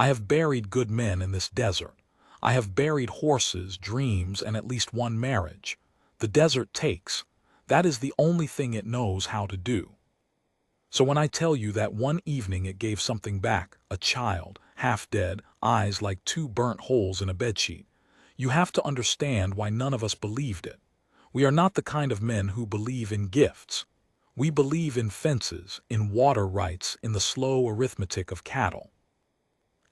I have buried good men in this desert. I have buried horses, dreams, and at least one marriage. The desert takes. That is the only thing it knows how to do. So when I tell you that one evening it gave something back, a child, half dead, eyes like two burnt holes in a bedsheet, you have to understand why none of us believed it. We are not the kind of men who believe in gifts. We believe in fences, in water rights, in the slow arithmetic of cattle.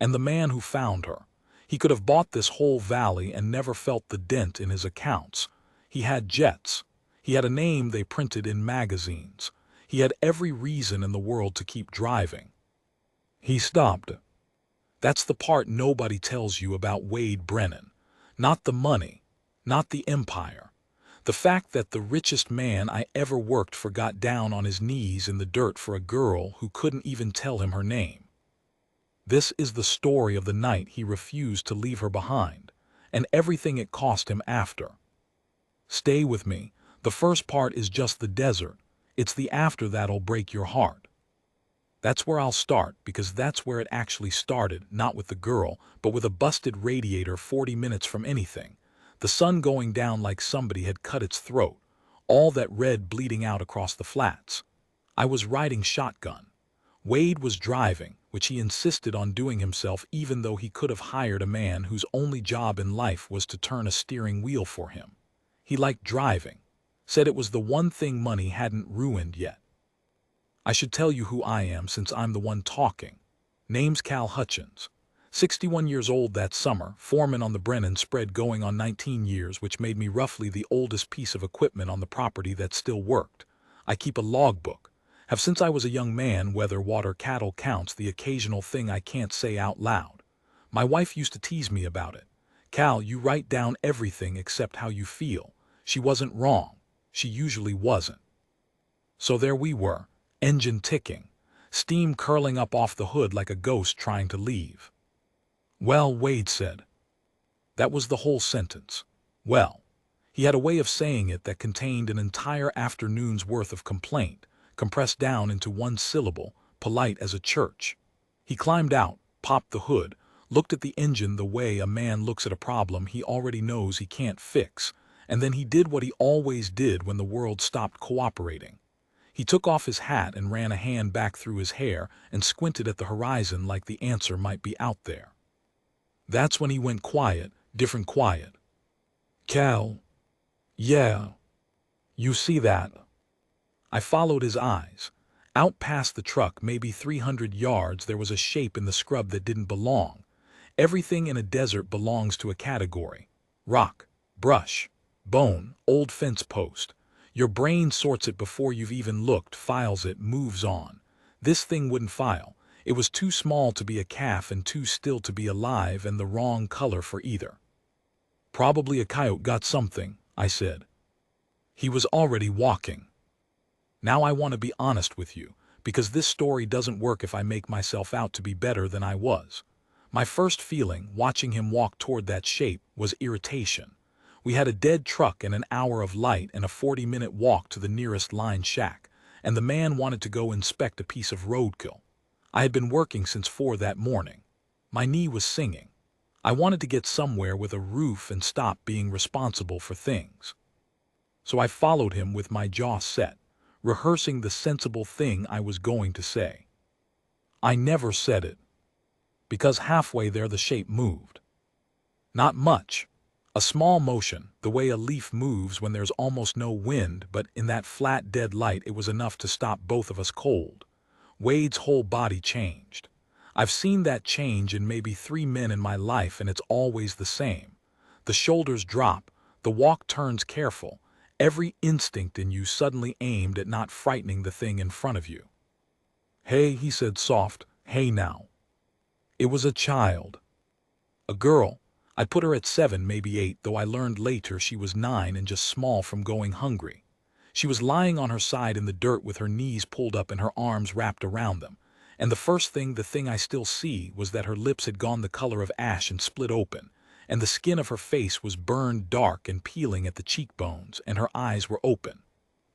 And the man who found her, he could have bought this whole valley and never felt the dent in his accounts. He had jets. He had a name they printed in magazines. He had every reason in the world to keep driving. He stopped. That's the part nobody tells you about Wade Brennan. Not the money, not the empire. The fact that the richest man I ever worked for got down on his knees in the dirt for a girl who couldn't even tell him her name. This is the story of the night he refused to leave her behind, and everything it cost him after. Stay with me. The first part is just the desert. It's the after that'll break your heart. That's where I'll start, because that's where it actually started, not with the girl, but with a busted radiator 40 minutes from anything. The sun going down like somebody had cut its throat, all that red bleeding out across the flats. I was riding shotgun. Wade was driving, which he insisted on doing himself even though he could have hired a man whose only job in life was to turn a steering wheel for him. He liked driving, said it was the one thing money hadn't ruined yet. I should tell you who I am since I'm the one talking. Name's Cal Hutchins. 61 years old that summer, foreman on the Brennan spread going on 19 years, which made me roughly the oldest piece of equipment on the property that still worked. I keep a logbook. Have since I was a young man, weather, water, cattle counts, the occasional thing I can't say out loud. My wife used to tease me about it. Cal, you write down everything except how you feel. She wasn't wrong. She usually wasn't. So there we were, engine ticking, steam curling up off the hood like a ghost trying to leave. Well, Wade said. That was the whole sentence. Well, he had a way of saying it that contained an entire afternoon's worth of complaint, compressed down into one syllable, polite as a church. He climbed out, popped the hood, looked at the engine the way a man looks at a problem he already knows he can't fix, and then he did what he always did when the world stopped cooperating. He took off his hat and ran a hand back through his hair and squinted at the horizon like the answer might be out there. That's when he went quiet, different quiet. Cal. Yeah. You see that? I followed his eyes. Out past the truck, maybe 300 yards, there was a shape in the scrub that didn't belong. Everything in a desert belongs to a category. Rock, brush, bone, old fence post. Your brain sorts it before you've even looked, files it, moves on. This thing wouldn't file. It was too small to be a calf and too still to be alive, and the wrong color for either. Probably a coyote got something, I said. He was already walking. Now I want to be honest with you, because this story doesn't work if I make myself out to be better than I was. My first feeling, watching him walk toward that shape, was irritation. We had a dead truck and an hour of light and a 40-minute walk to the nearest line shack, and the man wanted to go inspect a piece of roadkill. I had been working since 4 that morning. My knee was singing. I wanted to get somewhere with a roof and stop being responsible for things. So I followed him with my jaw set, rehearsing the sensible thing I was going to say. I never said it, because halfway there the shape moved. Not much. A small motion, the way a leaf moves when there's almost no wind, but in that flat dead light it was enough to stop both of us cold. Wade's whole body changed. I've seen that change in maybe 3 men in my life, and it's always the same. The shoulders drop, the walk turns careful, every instinct in you suddenly aimed at not frightening the thing in front of you. Hey, he said soft, hey now. It was a child. A girl. I put her at 7, maybe 8, though I learned later she was 9 and just small from going hungry. She was lying on her side in the dirt with her knees pulled up and her arms wrapped around them. And the thing I still see, was that her lips had gone the color of ash and split open, and the skin of her face was burned dark and peeling at the cheekbones, and her eyes were open.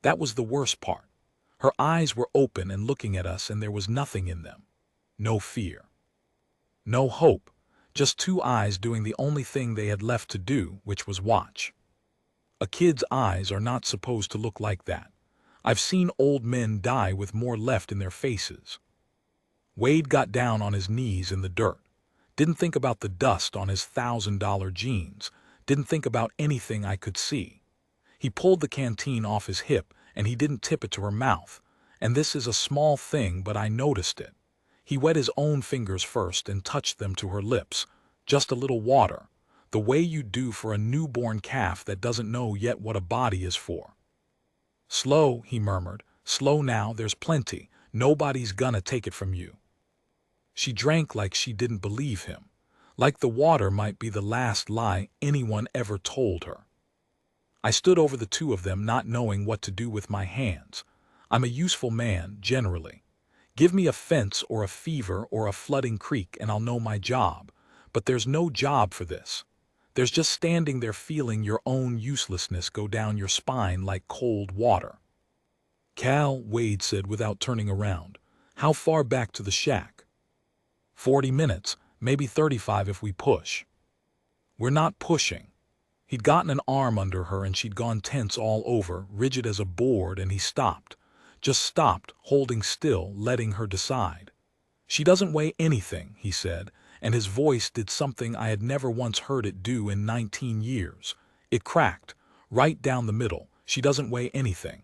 That was the worst part. Her eyes were open and looking at us, and there was nothing in them. No fear. No hope, just two eyes doing the only thing they had left to do, which was watch. A kid's eyes are not supposed to look like that. I've seen old men die with more left in their faces. Wade got down on his knees in the dirt. Didn't think about the dust on his $1,000 jeans. Didn't think about anything I could see. He pulled the canteen off his hip and he didn't tip it to her mouth. And this is a small thing, but I noticed it. He wet his own fingers first and touched them to her lips. Just a little water. The way you do for a newborn calf that doesn't know yet what a body is for. Slow, he murmured. Slow now, there's plenty. Nobody's gonna take it from you. She drank like she didn't believe him. Like the water might be the last lie anyone ever told her. I stood over the two of them, not knowing what to do with my hands. I'm a useful man, generally. Give me a fence or a fever or a flooding creek and I'll know my job. But there's no job for this. There's just standing there feeling your own uselessness go down your spine like cold water. Cal, Wade said without turning around. How far back to the shack? 40 minutes, maybe 35 if we push. We're not pushing. He'd gotten an arm under her and she'd gone tense all over, rigid as a board, and he stopped. Just stopped, holding still, letting her decide. She doesn't weigh anything, he said, and his voice did something I had never once heard it do in 19 years. It cracked, right down the middle. She doesn't weigh anything.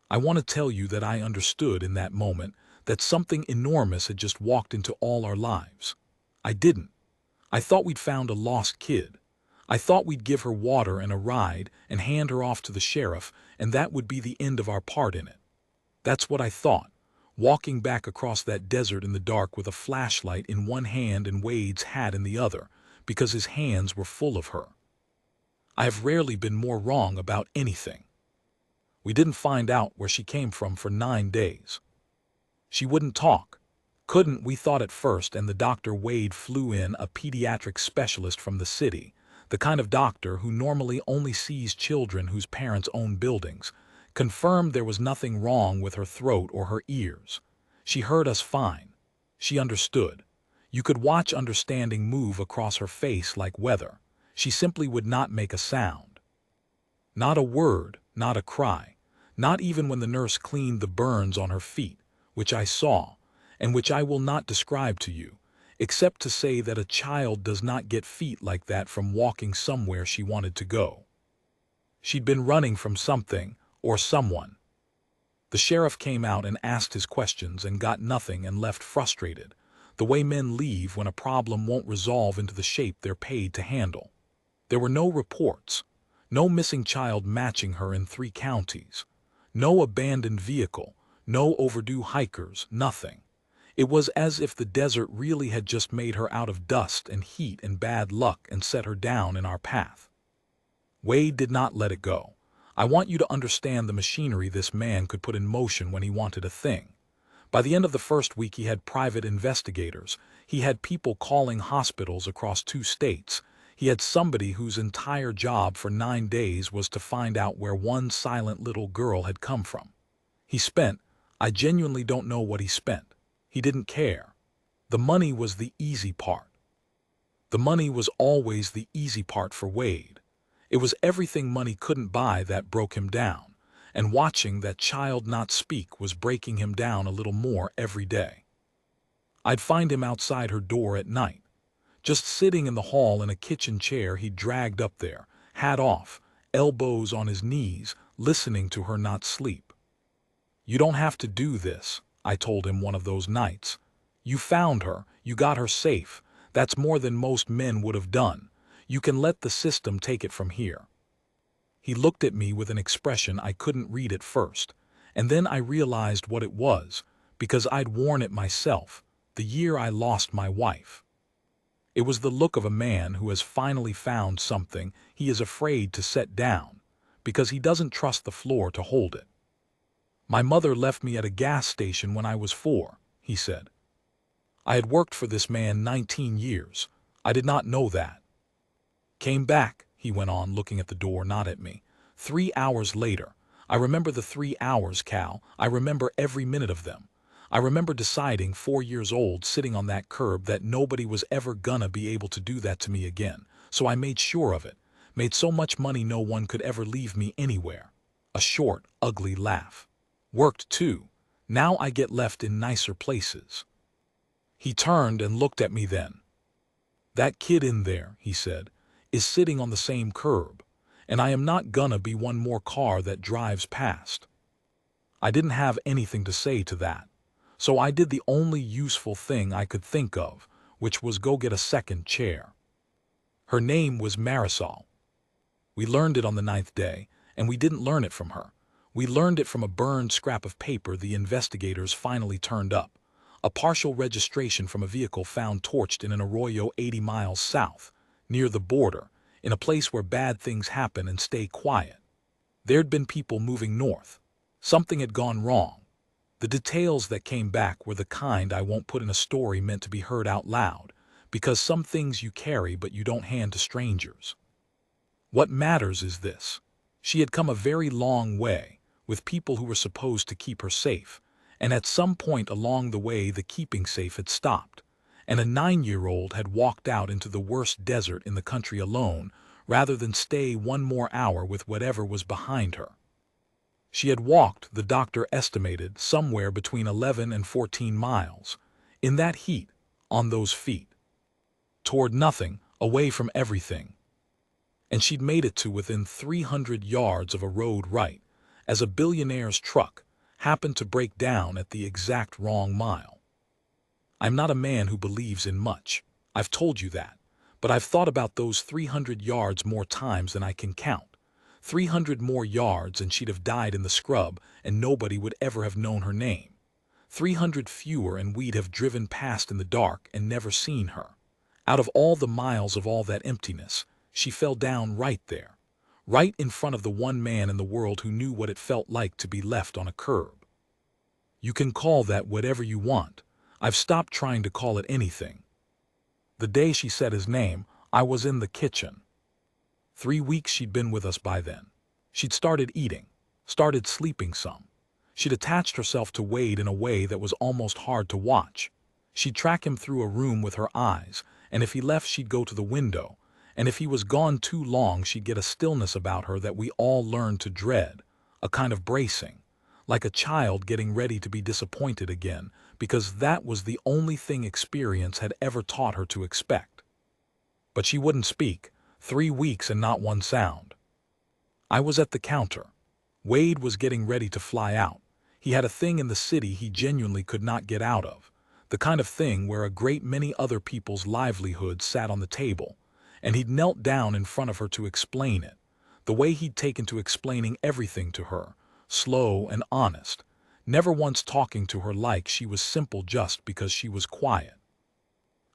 I want to tell you that I understood in that moment that something enormous had just walked into all our lives. I didn't. I thought we'd found a lost kid. I thought we'd give her water and a ride and hand her off to the sheriff, and that would be the end of our part in it. That's what I thought, walking back across that desert in the dark with a flashlight in one hand and Wade's hat in the other, because his hands were full of her. I have rarely been more wrong about anything. We didn't find out where she came from for 9 days. She wouldn't talk. Couldn't, we thought at first, and the doctor Wade flew in, a pediatric specialist from the city, the kind of doctor who normally only sees children whose parents own buildings, confirmed there was nothing wrong with her throat or her ears. She heard us fine. She understood. You could watch understanding move across her face like weather. She simply would not make a sound. Not a word, not a cry, not even when the nurse cleaned the burns on her feet, which I saw, and which I will not describe to you, except to say that a child does not get feet like that from walking somewhere she wanted to go. She'd been running from something or someone. The sheriff came out and asked his questions and got nothing and left frustrated, the way men leave when a problem won't resolve into the shape they're paid to handle. There were no reports, no missing child matching her in 3 counties, no abandoned vehicle, no overdue hikers, nothing. It was as if the desert really had just made her out of dust and heat and bad luck and set her down in our path. Wade did not let it go. I want you to understand the machinery this man could put in motion when he wanted a thing. By the end of the first week, he had private investigators. He had people calling hospitals across 2 states. He had somebody whose entire job for 9 days was to find out where one silent little girl had come from. He spent, I genuinely don't know what he spent. He didn't care. The money was the easy part. The money was always the easy part for Wade. It was everything money couldn't buy that broke him down, and watching that child not speak was breaking him down a little more every day. I'd find him outside her door at night, just sitting in the hall in a kitchen chair he'd dragged up there, hat off, elbows on his knees, listening to her not sleep. You don't have to do this, I told him one of those nights. You found her, you got her safe. That's more than most men would have done. You can let the system take it from here. He looked at me with an expression I couldn't read at first, and then I realized what it was, because I'd worn it myself, the year I lost my wife. It was the look of a man who has finally found something he is afraid to set down, because he doesn't trust the floor to hold it. My mother left me at a gas station when I was 4, he said. I had worked for this man 19 years. I did not know that. Came back, he went on, looking at the door, not at me. 3 hours later. I remember the 3 hours, Cal. I remember every minute of them. I remember deciding, 4 years old, sitting on that curb, that nobody was ever gonna be able to do that to me again. So I made sure of it. Made so much money no one could ever leave me anywhere. A short, ugly laugh. Worked too. Now I get left in nicer places. He turned and looked at me then. That kid in there, he said, is sitting on the same curb, and I am not gonna be one more car that drives past. I didn't have anything to say to that, so I did the only useful thing I could think of, which was go get a second chair. Her name was Marisol. We learned it on the 9th day, and we didn't learn it from her. We learned it from a burned scrap of paper the investigators finally turned up. A partial registration from a vehicle found torched in an arroyo 80 miles south, near the border, in a place where bad things happen and stay quiet. There'd been people moving north. Something had gone wrong. The details that came back were the kind I won't put in a story meant to be heard out loud, because some things you carry but you don't hand to strangers. What matters is this. She had come a very long way, with people who were supposed to keep her safe, and at some point along the way the keeping safe had stopped, and a 9-year-old had walked out into the worst desert in the country alone, rather than stay one more hour with whatever was behind her. She had walked, the doctor estimated, somewhere between 11 and 14 miles, in that heat, on those feet. Toward nothing, away from everything. And she'd made it to within 300 yards of a road right, as a billionaire's truck happened to break down at the exact wrong mile. I'm not a man who believes in much. I've told you that. But I've thought about those 300 yards more times than I can count. 300 more yards and she'd have died in the scrub and nobody would ever have known her name. 300 fewer and we'd have driven past in the dark and never seen her. Out of all the miles of all that emptiness, she fell down right there. Right in front of the one man in the world who knew what it felt like to be left on a curb. You can call that whatever you want. I've stopped trying to call it anything. The day she said his name, I was in the kitchen. 3 weeks she'd been with us by then. She'd started eating, started sleeping some. She'd attached herself to Wade in a way that was almost hard to watch. She'd track him through a room with her eyes, and if he left she'd go to the window, and if he was gone too long she'd get a stillness about her that we all learned to dread, a kind of bracing, like a child getting ready to be disappointed again, because that was the only thing experience had ever taught her to expect. But she wouldn't speak. 3 weeks and not one sound. I was at the counter. Wade was getting ready to fly out. He had a thing in the city he genuinely could not get out of, the kind of thing where a great many other people's livelihoods sat on the table, and he'd knelt down in front of her to explain it, the way he'd taken to explaining everything to her, slow and honest, never once talking to her like she was simple just because she was quiet.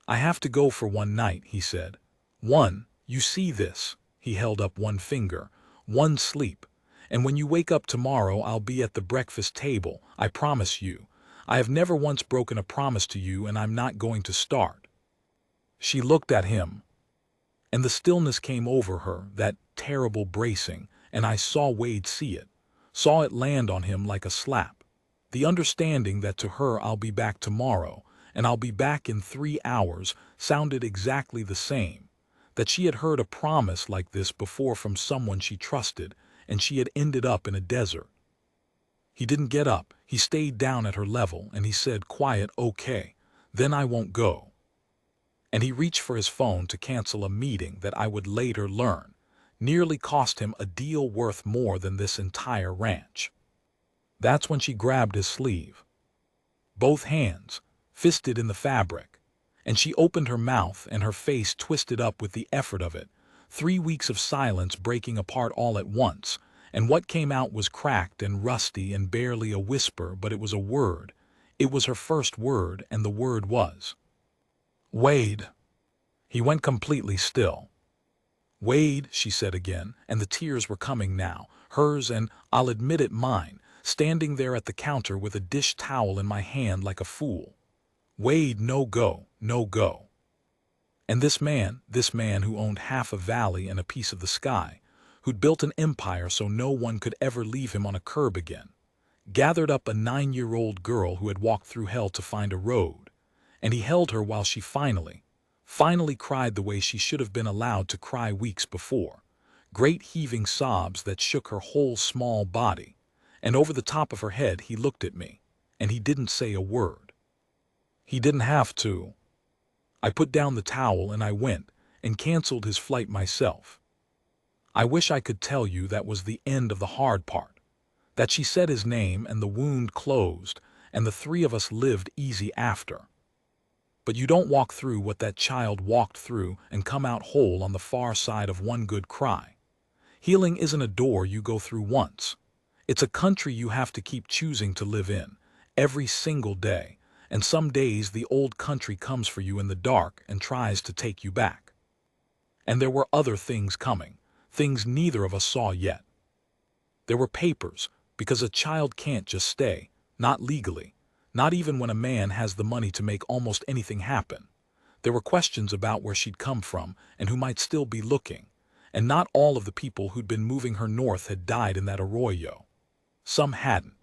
I have to go for one night, he said. One, you see this, he held up one finger, one sleep, and when you wake up tomorrow I'll be at the breakfast table, I promise you. I have never once broken a promise to you and I'm not going to start. She looked at him, and the stillness came over her, that terrible bracing, and I saw Wade see it, saw it land on him like a slap. The understanding that to her I'll be back tomorrow, and I'll be back in 3 hours, sounded exactly the same. That she had heard a promise like this before from someone she trusted, and she had ended up in a desert. He didn't get up, he stayed down at her level, and he said, quiet, okay, then I won't go. And he reached for his phone to cancel a meeting that I would later learn nearly cost him a deal worth more than this entire ranch. That's when she grabbed his sleeve. Both hands, fisted in the fabric, and she opened her mouth and her face twisted up with the effort of it, 3 weeks of silence breaking apart all at once, and what came out was cracked and rusty and barely a whisper, but it was a word. It was her first word, and the word was Wade. He went completely still. Wade, she said again, and the tears were coming now, hers and, I'll admit it, mine, standing there at the counter with a dish towel in my hand like a fool. Wade, no go, no go. And this man who owned half a valley and a piece of the sky, who'd built an empire so no one could ever leave him on a curb again, gathered up a 9-year-old girl who had walked through hell to find a road, and he held her while she finally cried the way she should have been allowed to cry weeks before. Great heaving sobs that shook her whole small body, and over the top of her head he looked at me, and he didn't say a word. He didn't have to. I put down the towel and I went and canceled his flight myself. I wish I could tell you that was the end of the hard part, that she said his name and the wound closed and the three of us lived easy after. But you don't walk through what that child walked through and come out whole on the far side of one good cry. Healing isn't a door you go through once. It's a country you have to keep choosing to live in, every single day, and some days the old country comes for you in the dark and tries to take you back. And there were other things coming, things neither of us saw yet. There were papers, because a child can't just stay, not legally, not even when a man has the money to make almost anything happen. There were questions about where she'd come from and who might still be looking, and not all of the people who'd been moving her north had died in that arroyo. Some hadn't.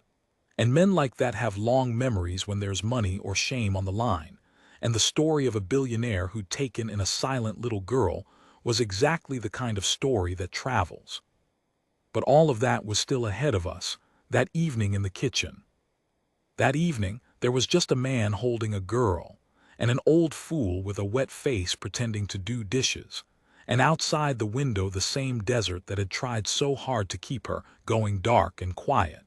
And men like that have long memories when there's money or shame on the line, and the story of a billionaire who'd taken in a silent little girl was exactly the kind of story that travels. But all of that was still ahead of us, that evening in the kitchen. That evening, there was just a man holding a girl, and an old fool with a wet face pretending to do dishes, and outside the window the same desert that had tried so hard to keep her going dark and quiet,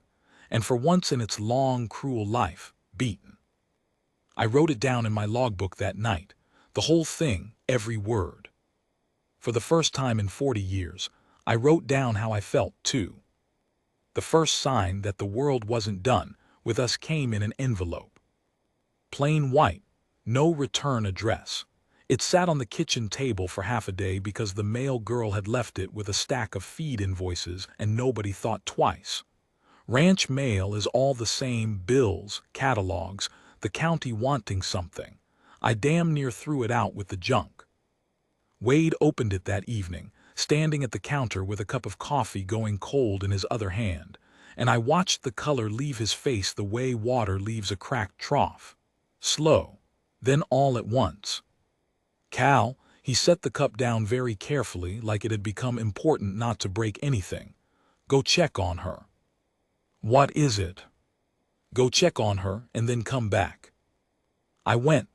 and for once in its long, cruel life, beaten. I wrote it down in my logbook that night, the whole thing, every word. For the first time in 40 years, I wrote down how I felt, too. The first sign that the world wasn't done with us came in an envelope. Plain white, no return address. It sat on the kitchen table for half a day because the mail girl had left it with a stack of feed invoices and nobody thought twice. Ranch mail is all the same, bills, catalogs, the county wanting something. I damn near threw it out with the junk. Wade opened it that evening, standing at the counter with a cup of coffee going cold in his other hand, and I watched the color leave his face the way water leaves a cracked trough. Slow, then all at once. Cal, he set the cup down very carefully like it had become important not to break anything. Go check on her. What is it? Go check on her and then come back. I went.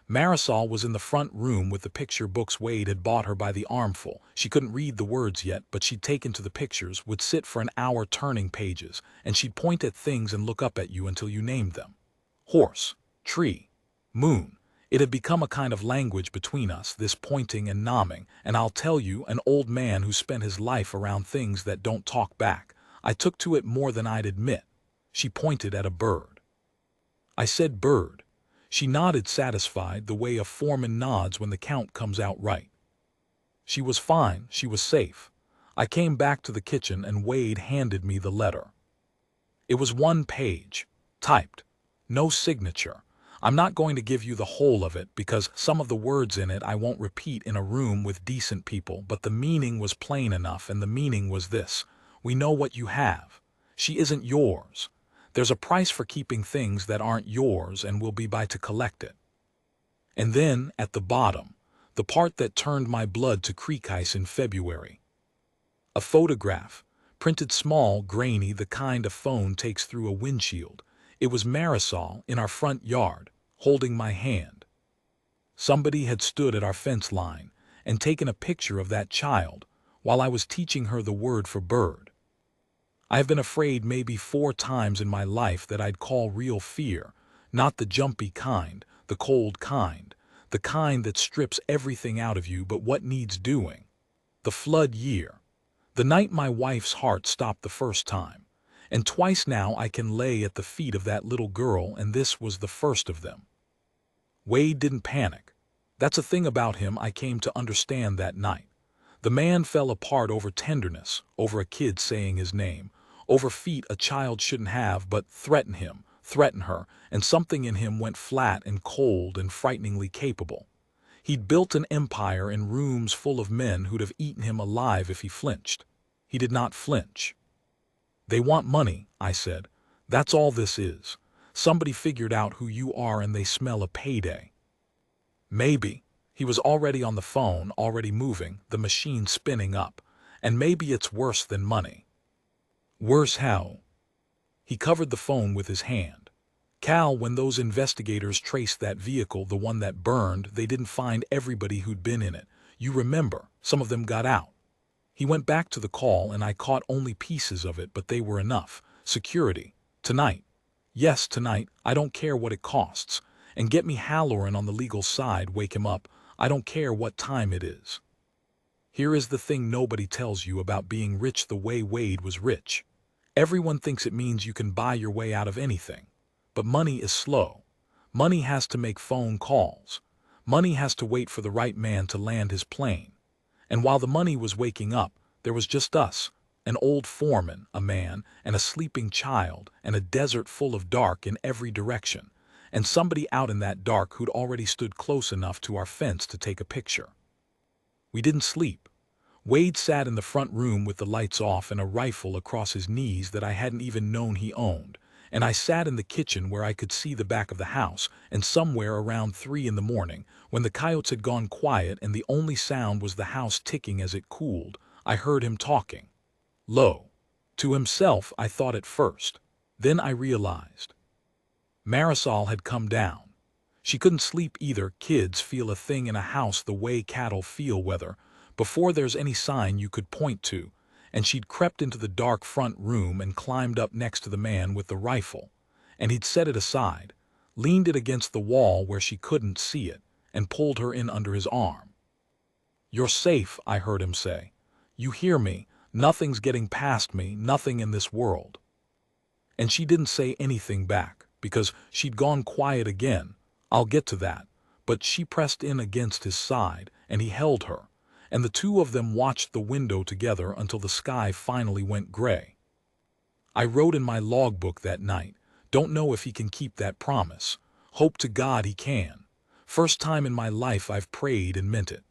Marisol was in the front room with the picture books Wade had bought her by the armful. She couldn't read the words yet, but she'd taken to the pictures, would sit for an hour turning pages, and she'd point at things and look up at you until you named them. Horse, tree, moon. It had become a kind of language between us, this pointing and nomming, and I'll tell you, an old man who spent his life around things that don't talk back. I took to it more than I'd admit. She pointed at a bird. I said bird. She nodded satisfied the way a foreman nods when the count comes out right. She was fine, she was safe. I came back to the kitchen and Wade handed me the letter. It was 1 page, typed, no signature. I'm not going to give you the whole of it because some of the words in it I won't repeat in a room with decent people, but the meaning was plain enough, and the meaning was this: we know what you have. She isn't yours. There's a price for keeping things that aren't yours and will be by to collect it. And then, at the bottom, the part that turned my blood to creek ice in February. A photograph, printed small, grainy, the kind a phone takes through a windshield. It was Marisol in our front yard, holding my hand. Somebody had stood at our fence line and taken a picture of that child while I was teaching her the word for bird. I have been afraid maybe 4 times in my life that I'd call real fear, not the jumpy kind, the cold kind, the kind that strips everything out of you but what needs doing. The flood year. The night my wife's heart stopped the first time. And twice now I can lay at the feet of that little girl, and this was the first of them. Wade didn't panic. That's a thing about him I came to understand that night. The man fell apart over tenderness, over a kid saying his name, over feet a child shouldn't have, but threaten him, threaten her, and something in him went flat and cold and frighteningly capable. He'd built an empire in rooms full of men who'd have eaten him alive if he flinched. He did not flinch. They want money, I said. That's all this is. Somebody figured out who you are and they smell a payday. Maybe he was already on the phone, already moving, the machine spinning up. And maybe it's worse than money. Worse how? He covered the phone with his hand. Cal, when those investigators traced that vehicle, the one that burned, they didn't find everybody who'd been in it. You remember, some of them got out. He went back to the call and I caught only pieces of it, but they were enough. Security. Tonight. Yes, tonight. I don't care what it costs. And get me Halloran on the legal side, wake him up. I don't care what time it is. Here is the thing nobody tells you about being rich the way Wade was rich. Everyone thinks it means you can buy your way out of anything. But money is slow. Money has to make phone calls. Money has to wait for the right man to land his plane. And while the money was waking up, there was just us, an old foreman, a man, and a sleeping child, and a desert full of dark in every direction, and somebody out in that dark who'd already stood close enough to our fence to take a picture. We didn't sleep. Wade sat in the front room with the lights off and a rifle across his knees that I hadn't even known he owned, and I sat in the kitchen where I could see the back of the house, and somewhere around 3 in the morning, when the coyotes had gone quiet and the only sound was the house ticking as it cooled, I heard him talking. Low. To himself, I thought at first. Then I realized. Marisol had come down. She couldn't sleep either. Kids feel a thing in a house the way cattle feel weather, before there's any sign you could point to, and she'd crept into the dark front room and climbed up next to the man with the rifle, and he'd set it aside, leaned it against the wall where she couldn't see it, and pulled her in under his arm. "You're safe," I heard him say. "You hear me? Nothing's getting past me, nothing in this world." And she didn't say anything back, because she'd gone quiet again. I'll get to that. But she pressed in against his side, and he held her, and the two of them watched the window together until the sky finally went gray. I wrote in my logbook that night, "Don't know if he can keep that promise. Hope to God he can. First time in my life I've prayed and meant it."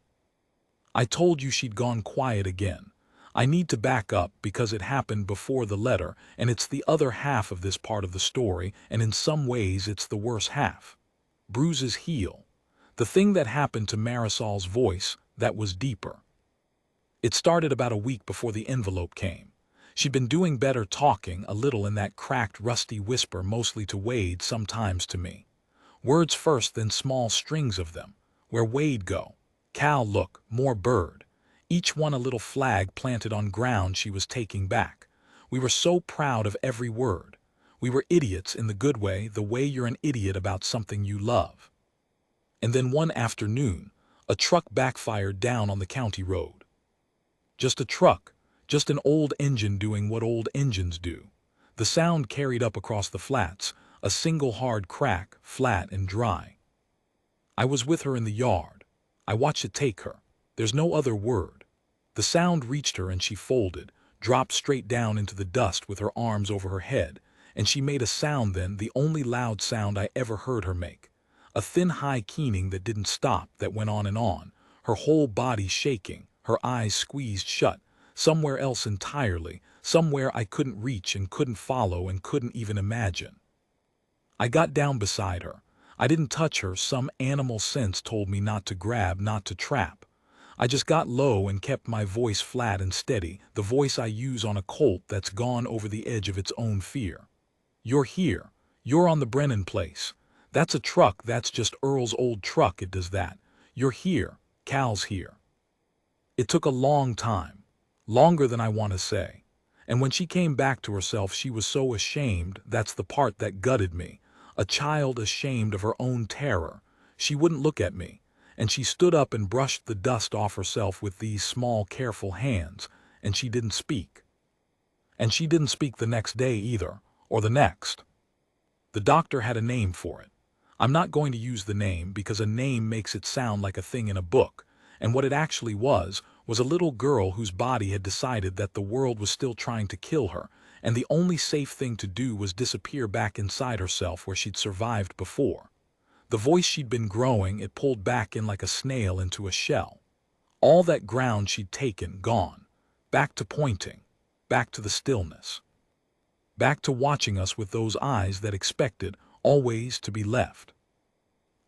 I told you she'd gone quiet again. I need to back up because it happened before the letter, and it's the other half of this part of the story, and in some ways it's the worse half. Bruises heal. The thing that happened to Marisol's voice, that was deeper. It started about a week before the envelope came. She'd been doing better, talking a little in that cracked, rusty whisper, mostly to Wade, sometimes to me. Words first, then small strings of them. Where Wade go? Cal, look, more bird. Each one a little flag planted on ground she was taking back. We were so proud of every word. We were idiots in the good way, the way you're an idiot about something you love. And then one afternoon, a truck backfired down on the county road. Just a truck, just an old engine doing what old engines do. The sound carried up across the flats, a single hard crack, flat and dry. I was with her in the yard. I watched it take her. There's no other word. The sound reached her and she folded, dropped straight down into the dust with her arms over her head, and she made a sound then, the only loud sound I ever heard her make. A thin, high keening that didn't stop, that went on, her whole body shaking, her eyes squeezed shut, somewhere else entirely, somewhere I couldn't reach and couldn't follow and couldn't even imagine. I got down beside her. I didn't touch her. Some animal sense told me not to grab, not to trap. I just got low and kept my voice flat and steady, the voice I use on a colt that's gone over the edge of its own fear. "You're here. You're on the Brennan place. That's a truck, that's just Earl's old truck, it does that. You're here. Cal's here." It took a long time, longer than I want to say. And when she came back to herself, she was so ashamed, that's the part that gutted me. A child ashamed of her own terror. She wouldn't look at me, and she stood up and brushed the dust off herself with these small, careful hands, and she didn't speak. And she didn't speak the next day either, or the next. The doctor had a name for it. I'm not going to use the name because a name makes it sound like a thing in a book, and what it actually was a little girl whose body had decided that the world was still trying to kill her, and the only safe thing to do was disappear back inside herself where she'd survived before. The voice she'd been growing, it pulled back in like a snail into a shell. All that ground she'd taken, gone. Back to pointing. Back to the stillness. back to watching us with those eyes that expected always to be left.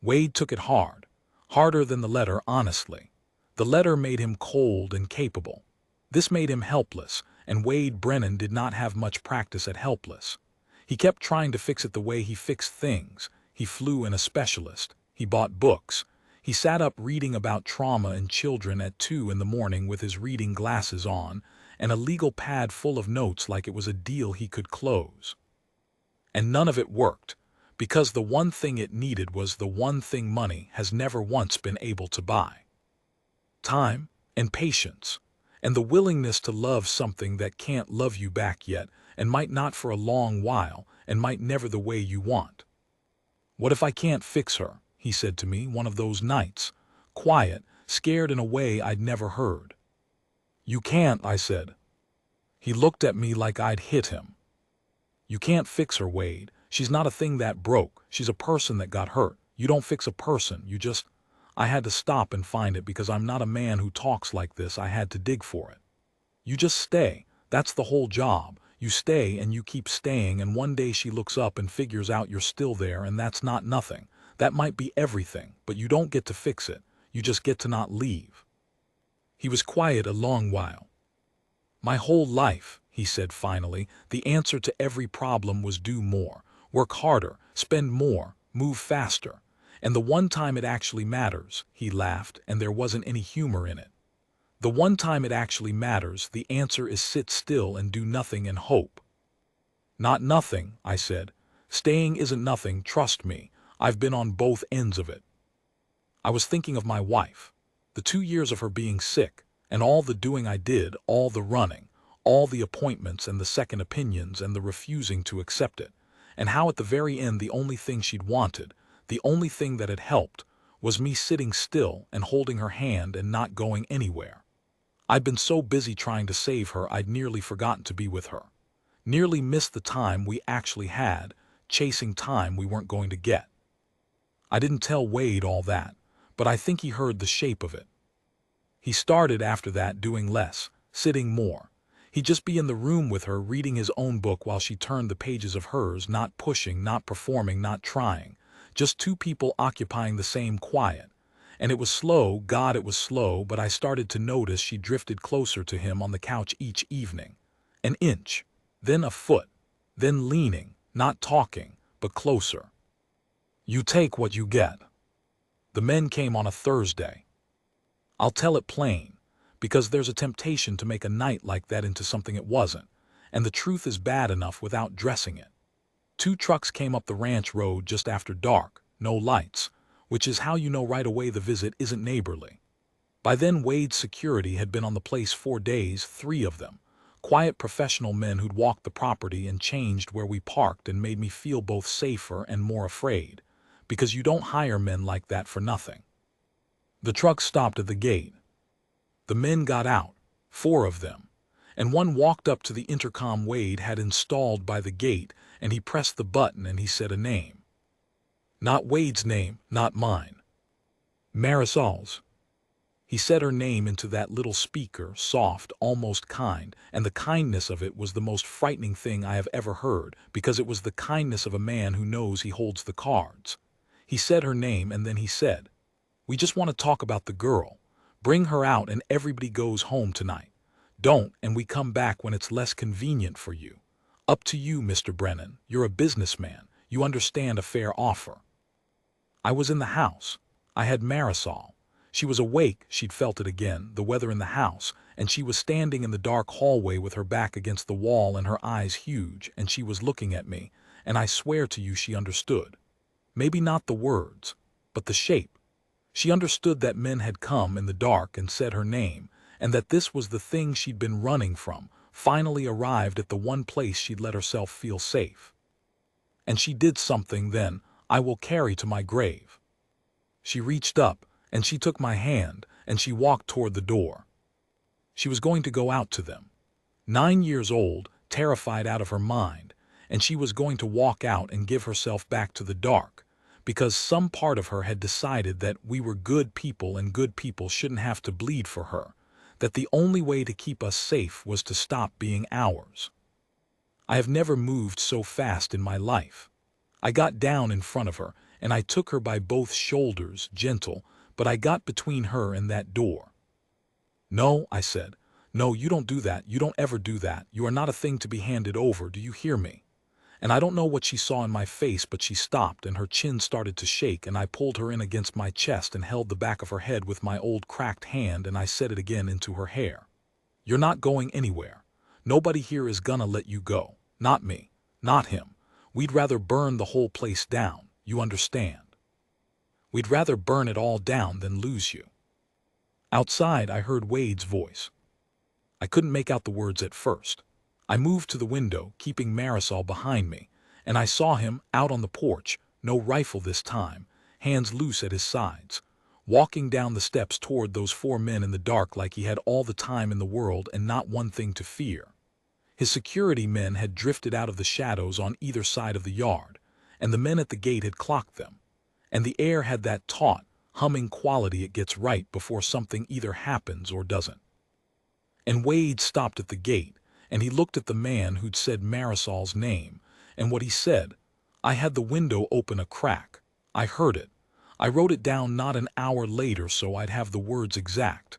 Wade took it hard, harder than the letter, honestly. The letter made him cold and capable. This made him helpless, and Wade Brennan did not have much practice at helpless. He kept trying to fix it the way he fixed things. He flew in a specialist. He bought books. He sat up reading about trauma in children at 2 in the morning with his reading glasses on, and a legal pad full of notes like it was a deal he could close. And none of it worked, because the one thing it needed was the one thing money has never once been able to buy. Time and patience, and the willingness to love something that can't love you back yet, and might not for a long while, and might never the way you want. "What if I can't fix her?" he said to me one of those nights, quiet, scared in a way I'd never heard. "You can't," I said. He looked at me like I'd hit him. "You can't fix her, Wade. She's not a thing that broke. She's a person that got hurt. You don't fix a person, you just—" I had to stop and find it because I'm not a man who talks like this. I had to dig for it. "You just stay. That's the whole job. You stay and you keep staying, and one day she looks up and figures out you're still there, and that's not nothing. That might be everything, but you don't get to fix it. You just get to not leave." He was quiet a long while. "My whole life," he said finally, "the answer to every problem was do more, work harder, spend more, move faster. And the one time it actually matters," he laughed, and there wasn't any humor in it. "The one time it actually matters, the answer is sit still and do nothing and hope." "Not nothing," I said. "Staying isn't nothing, trust me. I've been on both ends of it." I was thinking of my wife, the 2 years of her being sick, and all the doing I did, all the running, all the appointments and the second opinions and the refusing to accept it, and how at the very end the only thing she'd wanted, the only thing that had helped, was me sitting still and holding her hand and not going anywhere. I'd been so busy trying to save her I'd nearly forgotten to be with her. Nearly missed the time we actually had, chasing time we weren't going to get. I didn't tell Wade all that, but I think he heard the shape of it. He started after that doing less, sitting more. He'd just be in the room with her reading his own book while she turned the pages of hers, not pushing, not performing, not trying. Just two people occupying the same quiet. And it was slow, God, it was slow, but I started to notice she drifted closer to him on the couch each evening. An inch, then a foot, then leaning, not talking, but closer. "You take what you get." The men came on a Thursday. I'll tell it plain, because there's a temptation to make a night like that into something it wasn't, and the truth is bad enough without dressing it. 2 trucks came up the ranch road just after dark, no lights, which is how you know right away the visit isn't neighborly. By then Wade's security had been on the place 4 days, 3 of them, quiet professional men who'd walked the property and changed where we parked and made me feel both safer and more afraid, because you don't hire men like that for nothing. The truck stopped at the gate. The men got out, 4 of them, and one walked up to the intercom Wade had installed by the gate, and he pressed the button and he said a name. Not Wade's name, not mine. Marisol's. He said her name into that little speaker, soft, almost kind, and the kindness of it was the most frightening thing I have ever heard, because it was the kindness of a man who knows he holds the cards. He said her name, and then he said, "We just want to talk about the girl. Bring her out and everybody goes home tonight. Don't, and we come back when it's less convenient for you. Up to you, Mr. Brennan. You're a businessman. You understand a fair offer." I was in the house. I had Marisol. She was awake, she'd felt it again, the weather in the house, and she was standing in the dark hallway with her back against the wall and her eyes huge, and she was looking at me, and I swear to you she understood. Maybe not the words, but the shape. She understood that men had come in the dark and said her name, and that this was the thing she'd been running from, finally arrived at the one place she'd let herself feel safe. And she did something then I will carry to my grave. She reached up, and she took my hand, and she walked toward the door. She was going to go out to them. 9 years old, terrified out of her mind, and she was going to walk out and give herself back to the dark, because some part of her had decided that we were good people and good people shouldn't have to bleed for her, that the only way to keep us safe was to stop being ours. I have never moved so fast in my life. I got down in front of her, and I took her by both shoulders, gentle, but I got between her and that door. "No," I said. "No, you don't do that. You don't ever do that. You are not a thing to be handed over. Do you hear me?" And I don't know what she saw in my face, but she stopped and her chin started to shake, and I pulled her in against my chest and held the back of her head with my old cracked hand, and I said it again into her hair. "You're not going anywhere. Nobody here is gonna let you go. Not me. Not him. We'd rather burn the whole place down. You understand? We'd rather burn it all down than lose you." Outside, I heard Wade's voice. I couldn't make out the words at first. I moved to the window, keeping Marisol behind me, and I saw him out on the porch, no rifle this time, hands loose at his sides, walking down the steps toward those 4 men in the dark like he had all the time in the world and not one thing to fear. His security men had drifted out of the shadows on either side of the yard, and the men at the gate had clocked them, and the air had that taut, humming quality it gets right before something either happens or doesn't. And Wade stopped at the gate, and he looked at the man who'd said Marisol's name, and what he said. I had the window open a crack. I heard it. I wrote it down not an hour later so I'd have the words exact.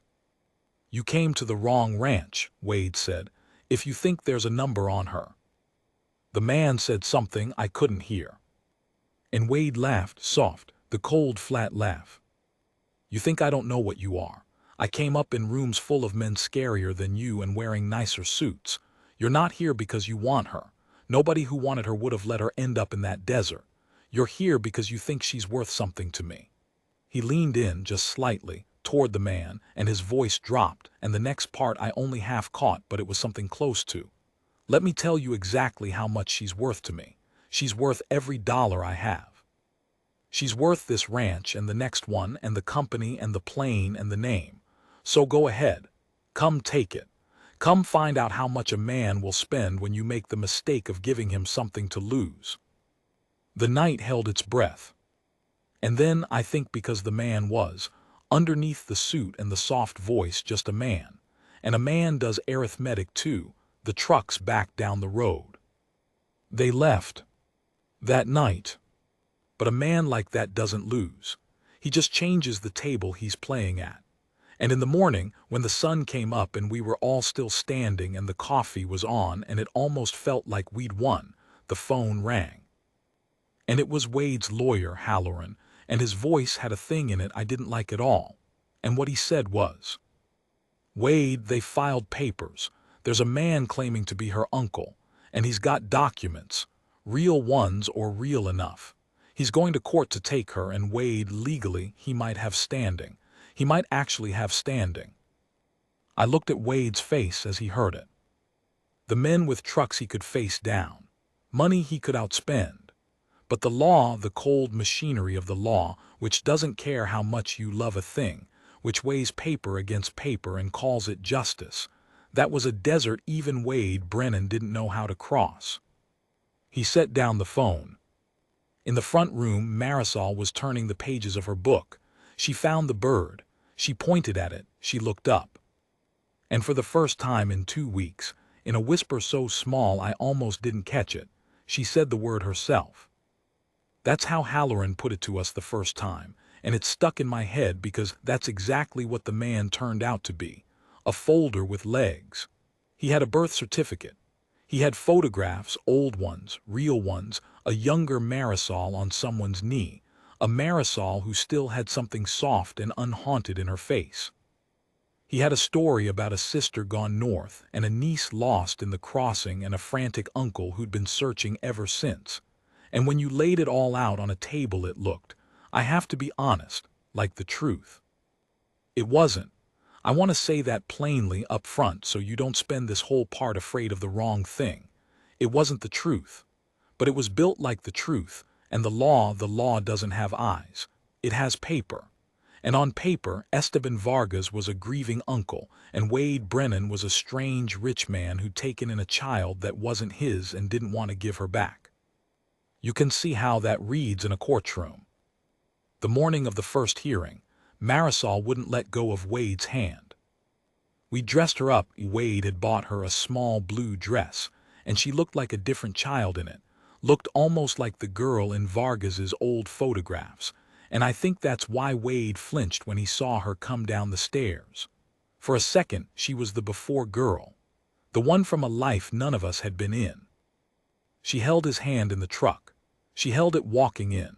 "You came to the wrong ranch," Wade said, "if you think there's a number on her." The man said something I couldn't hear. And Wade laughed, soft, the cold, flat laugh. "You think I don't know what you are. I came up in rooms full of men scarier than you and wearing nicer suits. You're not here because you want her. Nobody who wanted her would have let her end up in that desert. You're here because you think she's worth something to me." He leaned in, just slightly, toward the man, and his voice dropped, and the next part I only half caught, but it was something close to. "Let me tell you exactly how much she's worth to me. She's worth every dollar I have. She's worth this ranch and the next one and the company and the plane and the name. So go ahead. Come take it. Come find out how much a man will spend when you make the mistake of giving him something to lose." The night held its breath. And then, I think because the man was, underneath the suit and the soft voice, just a man, and a man does arithmetic too, the trucks backed down the road. They left. That night. But a man like that doesn't lose. He just changes the table he's playing at. And in the morning, when the sun came up and we were all still standing and the coffee was on and it almost felt like we'd won, the phone rang. And it was Wade's lawyer, Halloran, and his voice had a thing in it I didn't like at all. And what he said was, "Wade, they filed papers. There's a man claiming to be her uncle, and he's got documents, real ones or real enough. He's going to court to take her, and Wade, legally, he might have standing. He might actually have standing." I looked at Wade's face as he heard it. The men with trucks he could face down. Money he could outspend. But the law, the cold machinery of the law, which doesn't care how much you love a thing, which weighs paper against paper and calls it justice, that was a desert even Wade Brennan didn't know how to cross. He set down the phone. In the front room, Marisol was turning the pages of her book. She found the bird. She pointed at it. She looked up. And for the first time in 2 weeks, in a whisper so small I almost didn't catch it, she said the word herself. That's how Halloran put it to us the first time, and it stuck in my head because that's exactly what the man turned out to be, a folder with legs. He had a birth certificate. He had photographs, old ones, real ones, a younger Marisol on someone's knee, a Marisol who still had something soft and unhaunted in her face. He had a story about a sister gone north and a niece lost in the crossing and a frantic uncle who'd been searching ever since. And when you laid it all out on a table it looked, I have to be honest, like the truth. It wasn't. I want to say that plainly up front so you don't spend this whole part afraid of the wrong thing. It wasn't the truth. But it was built like the truth, and the law doesn't have eyes. It has paper. And on paper, Esteban Vargas was a grieving uncle, and Wade Brennan was a strange rich man who'd taken in a child that wasn't his and didn't want to give her back. You can see how that reads in a courtroom. The morning of the first hearing, Marisol wouldn't let go of Wade's hand. We dressed her up. Wade had bought her a small blue dress, and she looked like a different child in it, looked almost like the girl in Vargas's old photographs, and I think that's why Wade flinched when he saw her come down the stairs. For a second, she was the before girl, the one from a life none of us had been in. She held his hand in the truck. She held it walking in.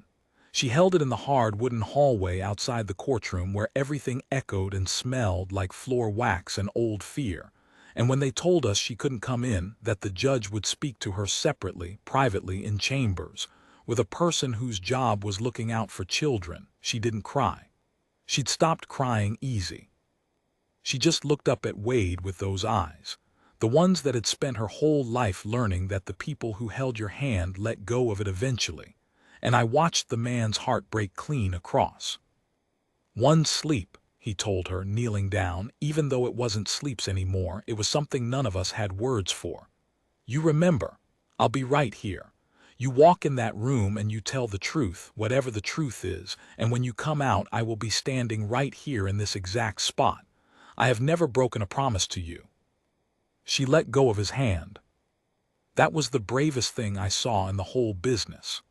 She held it in the hard wooden hallway outside the courtroom where everything echoed and smelled like floor wax and old fear. And when they told us she couldn't come in, that the judge would speak to her separately, privately, in chambers, with a person whose job was looking out for children, she didn't cry. She'd stopped crying easy. She just looked up at Wade with those eyes, the ones that had spent her whole life learning that the people who held your hand let go of it eventually, and I watched the man's heart break clean across. "One sleep," he told her, kneeling down, even though it wasn't sleeps anymore, it was something none of us had words for. "You remember, I'll be right here. You walk in that room and you tell the truth, whatever the truth is, and when you come out I will be standing right here in this exact spot. I have never broken a promise to you." She let go of his hand. That was the bravest thing I saw in the whole business.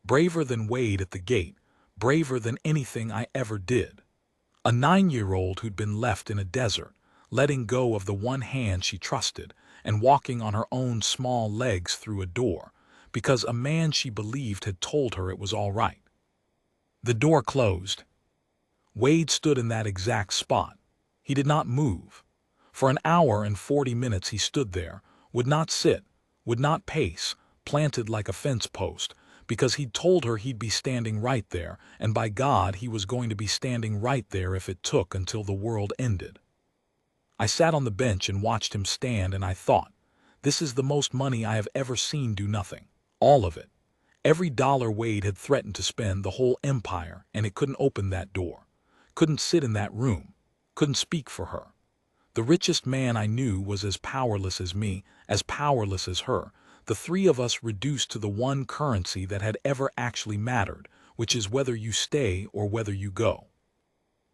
Braver than Wade at the gate, braver than anything I ever did. A 9-year-old who'd been left in a desert, letting go of the one hand she trusted, and walking on her own small legs through a door, because a man she believed had told her it was all right. The door closed. Wade stood in that exact spot. He did not move. For an hour and 40 minutes he stood there, would not sit, would not pace, planted like a fence post, because he'd told her he'd be standing right there, and by God he was going to be standing right there if it took until the world ended. I sat on the bench and watched him stand, and I thought, this is the most money I have ever seen do nothing. All of it. Every dollar Wade had threatened to spend, the whole empire, and it couldn't open that door. Couldn't sit in that room. Couldn't speak for her. The richest man I knew was as powerless as me, as powerless as her, the three of us reduced to the one currency that had ever actually mattered, which is whether you stay or whether you go.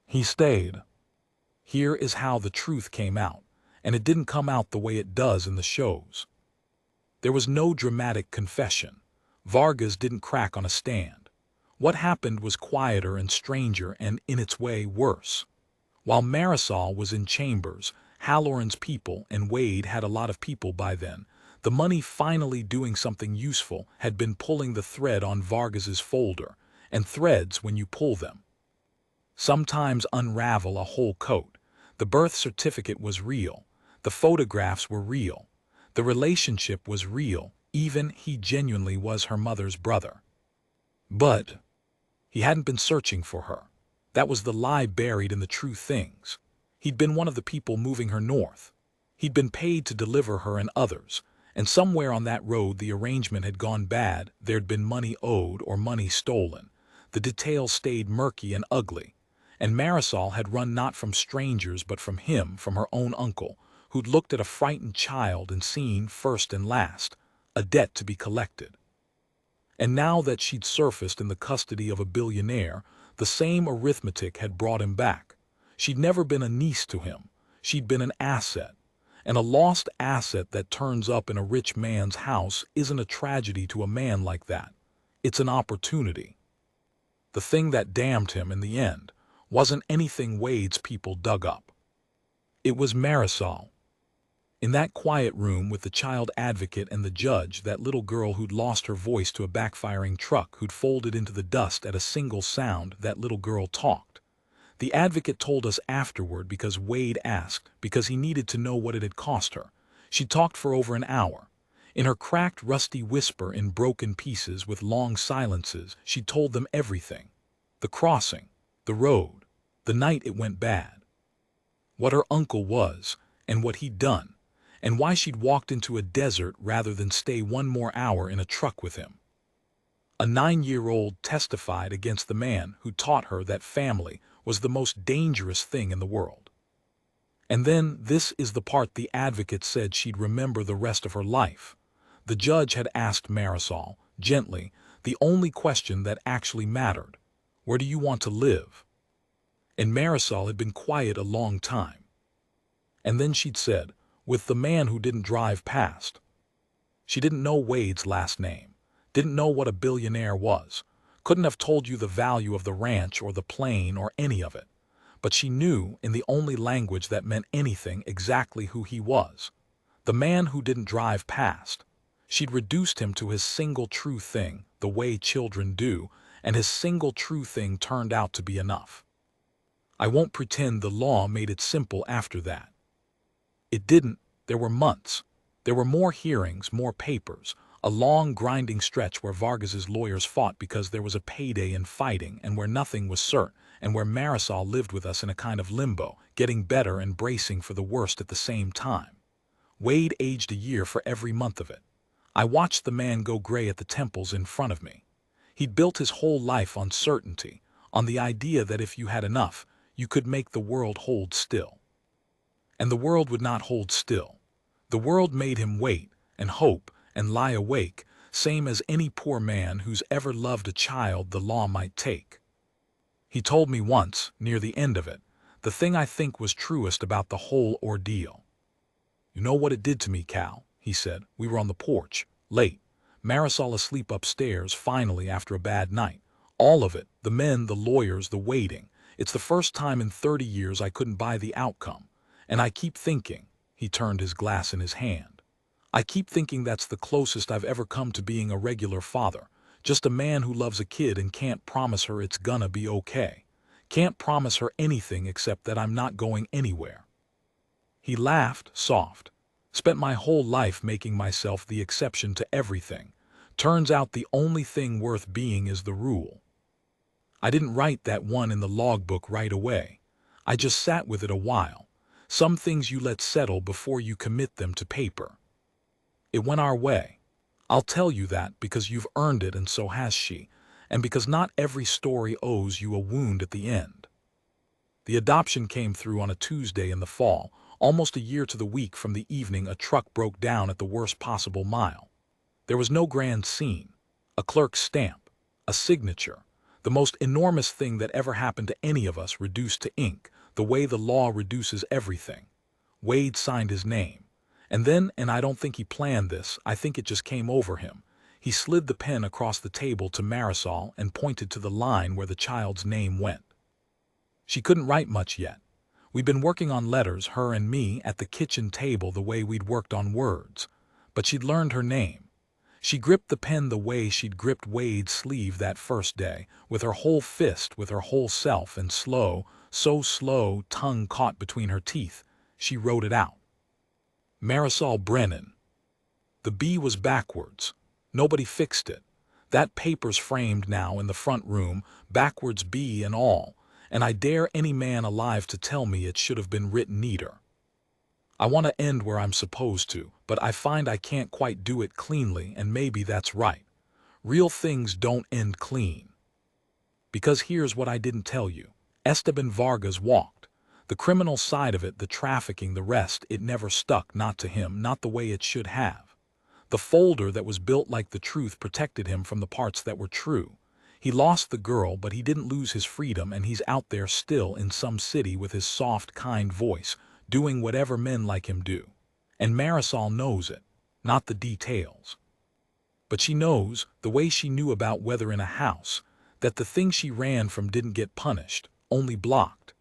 He stayed. Here is how the truth came out, and it didn't come out the way it does in the shows. There was no dramatic confession. Vargas didn't crack on a stand. What happened was quieter and stranger and, in its way, worse. While Marisol was in chambers, Halloran's people, and Wade had a lot of people by then, the money finally doing something useful had been pulling the thread on Vargas's folder, and threads, when you pull them, sometimes unravel a whole coat. The birth certificate was real. The photographs were real. The relationship was real. Even he genuinely was her mother's brother. But he hadn't been searching for her. That was the lie buried in the true things. He'd been one of the people moving her north. He'd been paid to deliver her and others, and somewhere on that road the arrangement had gone bad. There'd been money owed or money stolen. The details stayed murky and ugly, and Marisol had run not from strangers but from him, from her own uncle, who'd looked at a frightened child and seen, first and last, a debt to be collected. And now that she'd surfaced in the custody of a billionaire, the same arithmetic had brought him back. She'd never been a niece to him. She'd been an asset. And a lost asset that turns up in a rich man's house isn't a tragedy to a man like that. It's an opportunity. The thing that damned him in the end wasn't anything Wade's people dug up. It was Marisol. In that quiet room with the child advocate and the judge, that little girl who'd lost her voice to a backfiring truck, who'd folded into the dust at a single sound, that little girl talked. The advocate told us afterward because Wade asked, because he needed to know what it had cost her. She talked for over an hour. In her cracked, rusty whisper, in broken pieces with long silences, she told them everything. The crossing, the road, the night it went bad. What her uncle was, and what he'd done, and why she'd walked into a desert rather than stay one more hour in a truck with him. A 9-year-old testified against the man who taught her that family was the most dangerous thing in the world. And then, this is the part the advocate said she'd remember the rest of her life. The judge had asked Marisol, gently, the only question that actually mattered: where do you want to live? And Marisol had been quiet a long time. And then she'd said, with the man who didn't drive past. She didn't know Wade's last name, didn't know what a billionaire was, couldn't have told you the value of the ranch or the plane or any of it. But she knew, in the only language that meant anything, exactly who he was. The man who didn't drive past. She'd reduced him to his single true thing, the way children do, and his single true thing turned out to be enough. I won't pretend the law made it simple after that. It didn't. There were months. There were more hearings, more papers, a long grinding stretch where Vargas's lawyers fought because there was a payday in fighting and where nothing was certain, and where Marisol lived with us in a kind of limbo, getting better and bracing for the worst at the same time. Wade aged a year for every month of it. I watched the man go gray at the temples in front of me. He'd built his whole life on certainty, on the idea that if you had enough, you could make the world hold still. And the world would not hold still. The world made him wait and hope and lie awake, same as any poor man who's ever loved a child the law might take. He told me once, near the end of it, the thing I think was truest about the whole ordeal. "You know what it did to me, Cal," he said. "We were on the porch, late. Marisol asleep upstairs, finally, after a bad night. All of it, the men, the lawyers, the waiting. It's the first time in 30 years I couldn't buy the outcome. And I keep thinking," he turned his glass in his hand, "I keep thinking that's the closest I've ever come to being a regular father. Just a man who loves a kid and can't promise her it's gonna be okay. Can't promise her anything except that I'm not going anywhere." He laughed, soft. "Spent my whole life making myself the exception to everything. Turns out the only thing worth being is the rule. I didn't write that one in the logbook right away. I just sat with it a while. Some things you let settle before you commit them to paper. It went our way. I'll tell you that because you've earned it and so has she, and because not every story owes you a wound at the end. The adoption came through on a Tuesday in the fall, almost a year to the week from the evening a truck broke down at the worst possible mile. There was no grand scene, a clerk's stamp, a signature, the most enormous thing that ever happened to any of us reduced to ink, the way the law reduces everything. Wade signed his name. And then, and I don't think he planned this, I think it just came over him, he slid the pen across the table to Marisol and pointed to the line where the child's name went. She couldn't write much yet. We'd been working on letters, her and me, at the kitchen table the way we'd worked on words. But she'd learned her name. She gripped the pen the way she'd gripped Wade's sleeve that first day, with her whole fist, with her whole self, and slow, so slow, tongue caught between her teeth, she wrote it out. Marisol Brennan. The B was backwards. Nobody fixed it. That paper's framed now in the front room, backwards B and all, and I dare any man alive to tell me it should have been written neater. I want to end where I'm supposed to, but I find I can't quite do it cleanly, and maybe that's right. Real things don't end clean. Because here's what I didn't tell you. Esteban Vargas walked. The criminal side of it, the trafficking, the rest, it never stuck, not to him, not the way it should have. The folder that was built like the truth protected him from the parts that were true. He lost the girl, but he didn't lose his freedom, and he's out there still in some city with his soft, kind voice, doing whatever men like him do. And Marisol knows it, not the details. But she knows, the way she knew about weather in a house, that the thing she ran from didn't get punished, only blocked.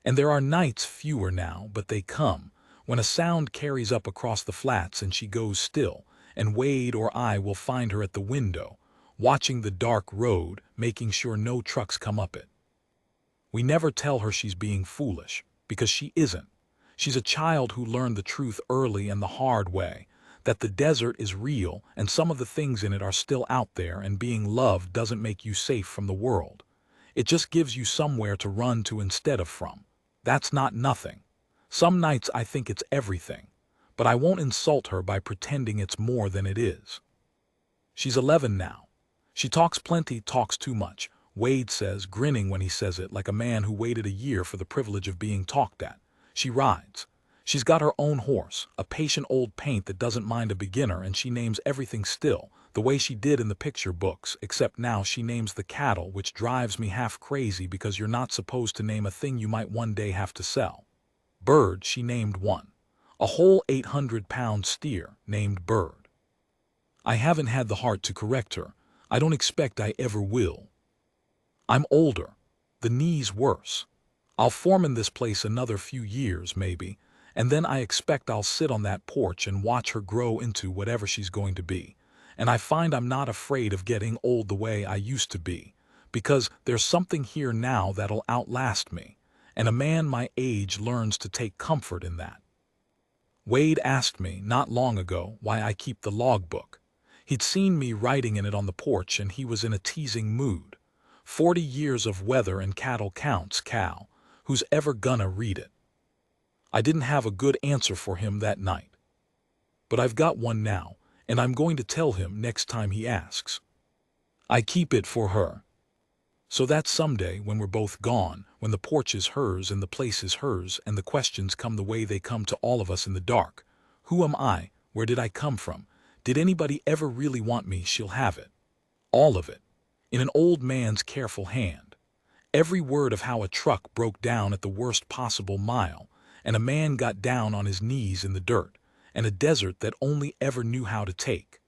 And there are nights, fewer now, but they come, when a sound carries up across the flats and she goes still, and Wade or I will find her at the window, watching the dark road, making sure no trucks come up it. We never tell her she's being foolish, because she isn't. She's a child who learned the truth early and the hard way, that the desert is real and some of the things in it are still out there, and being loved doesn't make you safe from the world. It just gives you somewhere to run to instead of from. That's not nothing. Some nights I think it's everything, but I won't insult her by pretending it's more than it is. She's 11 now. She talks plenty, talks too much, Wade says, grinning when he says it, like a man who waited a year for the privilege of being talked at. She rides. She's got her own horse, a patient old paint that doesn't mind a beginner, and she names everything still, the way she did in the picture books, except now she names the cattle, which drives me half crazy because you're not supposed to name a thing you might one day have to sell. Bird, she named one. A whole 800-pound steer named Bird. I haven't had the heart to correct her. I don't expect I ever will. I'm older. The knee's worse. I'll foreman this place another few years, maybe, and then I expect I'll sit on that porch and watch her grow into whatever she's going to be. And I find I'm not afraid of getting old the way I used to be, because there's something here now that'll outlast me, and a man my age learns to take comfort in that. Wade asked me not long ago why I keep the logbook. He'd seen me writing in it on the porch and he was in a teasing mood. 40 years of weather and cattle counts, Cal. Who's ever gonna read it? I didn't have a good answer for him that night. But I've got one now, and I'm going to tell him next time he asks. I keep it for her. So that someday, when we're both gone, when the porch is hers and the place is hers, and the questions come the way they come to all of us in the dark, who am I? Where did I come from? Did anybody ever really want me? She'll have it. All of it. In an old man's careful hand. Every word of how a truck broke down at the worst possible mile, and a man got down on his knees in the dirt, and a desert that only ever knew how to take.